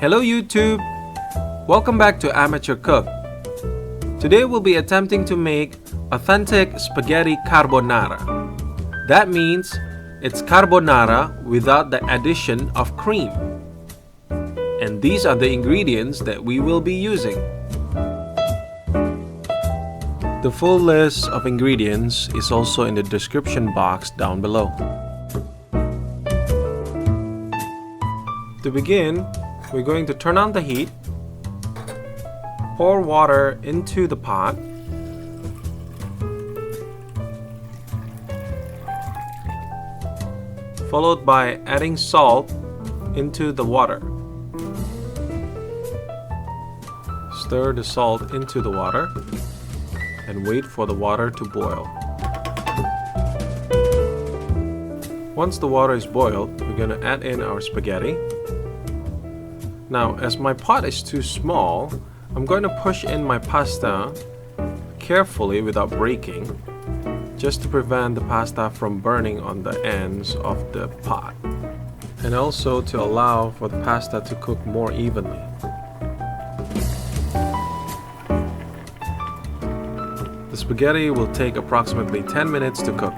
Hello YouTube! Welcome back to Amateur Cook. Today we'll be attempting to make authentic spaghetti carbonara. That means it's carbonara without the addition of cream. And these are the ingredients that we will be using. The full list of ingredients is also in the description box down below. To begin, we're going to turn on the heat, pour water into the pot, followed by adding salt into the water. Stir the salt into the water and wait for the water to boil. Once the water is boiled, we're going to add in our spaghetti. Now, as my pot is too small, I'm going to push in my pasta carefully without breaking, just to prevent the pasta from burning on the ends of the pot, and also to allow for the pasta to cook more evenly. The spaghetti will take approximately 10 minutes to cook.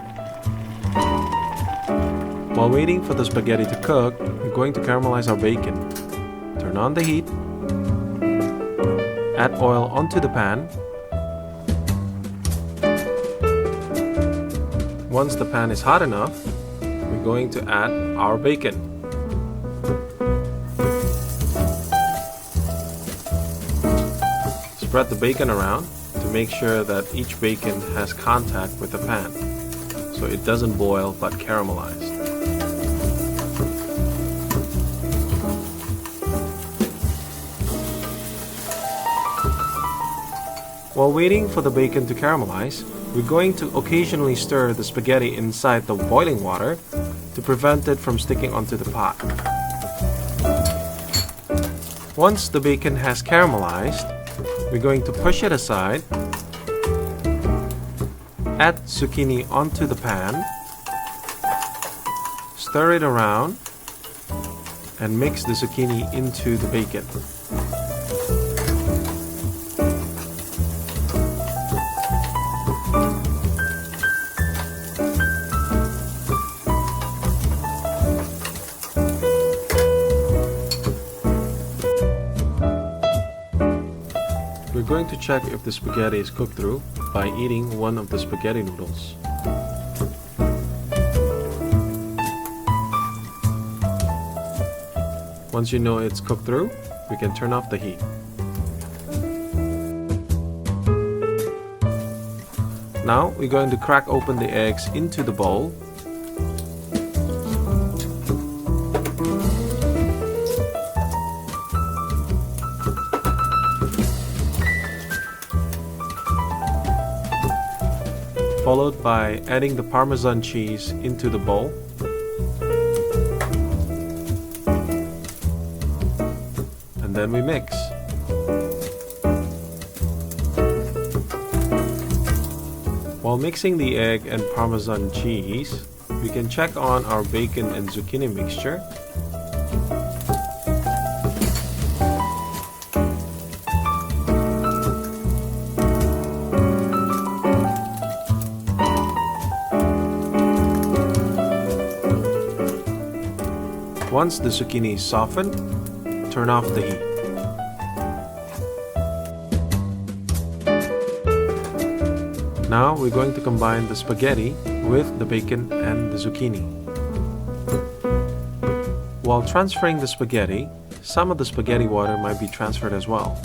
While waiting for the spaghetti to cook, we're going to caramelize our bacon. Turn on the heat. Add oil onto the pan. Once the pan is hot enough, we're going to add our bacon. Spread the bacon around to make sure that each bacon has contact with the pan, so it doesn't boil but caramelize. While waiting for the bacon to caramelize, we're going to occasionally stir the spaghetti inside the boiling water to prevent it from sticking onto the pot. Once the bacon has caramelized, we're going to push it aside, add zucchini onto the pan, stir it around, and mix the zucchini into the bacon. We're going to check if the spaghetti is cooked through by eating one of the spaghetti noodles. Once you know it's cooked through, we can turn off the heat. Now we're going to crack open the eggs into the bowl. Followed by adding the Parmesan cheese into the bowl. And then we mix. While mixing the egg and Parmesan cheese, we can check on our bacon and zucchini mixture. Once the zucchini is softened, turn off the heat. Now we're going to combine the spaghetti with the bacon and the zucchini. While transferring the spaghetti, some of the spaghetti water might be transferred as well.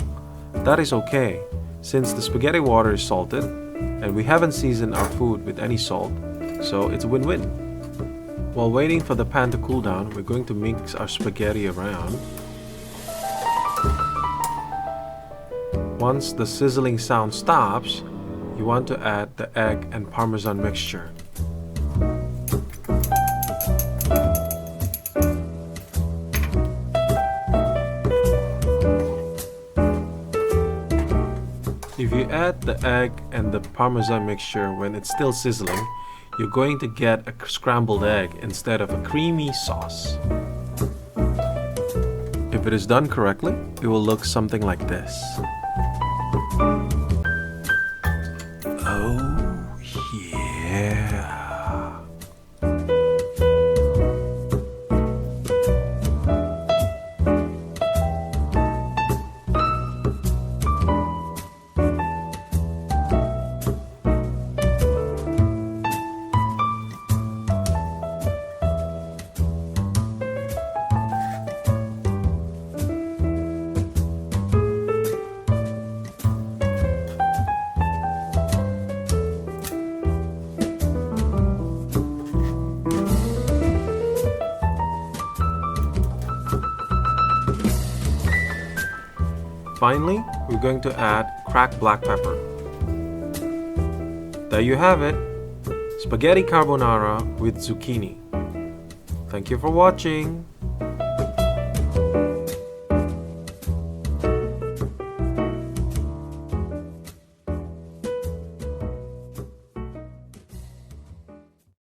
That is okay, since the spaghetti water is salted and we haven't seasoned our food with any salt, so it's a win-win. While waiting for the pan to cool down, we're going to mix our spaghetti around. Once the sizzling sound stops, you want to add the egg and Parmesan mixture. If you add the egg and the Parmesan mixture when it's still sizzling, you're going to get a scrambled egg instead of a creamy sauce. If If it is done correctly, it will look something like this. Oh, yeah. Finally, we're going to add cracked black pepper. There you have it, spaghetti carbonara with zucchini. Thank you for watching.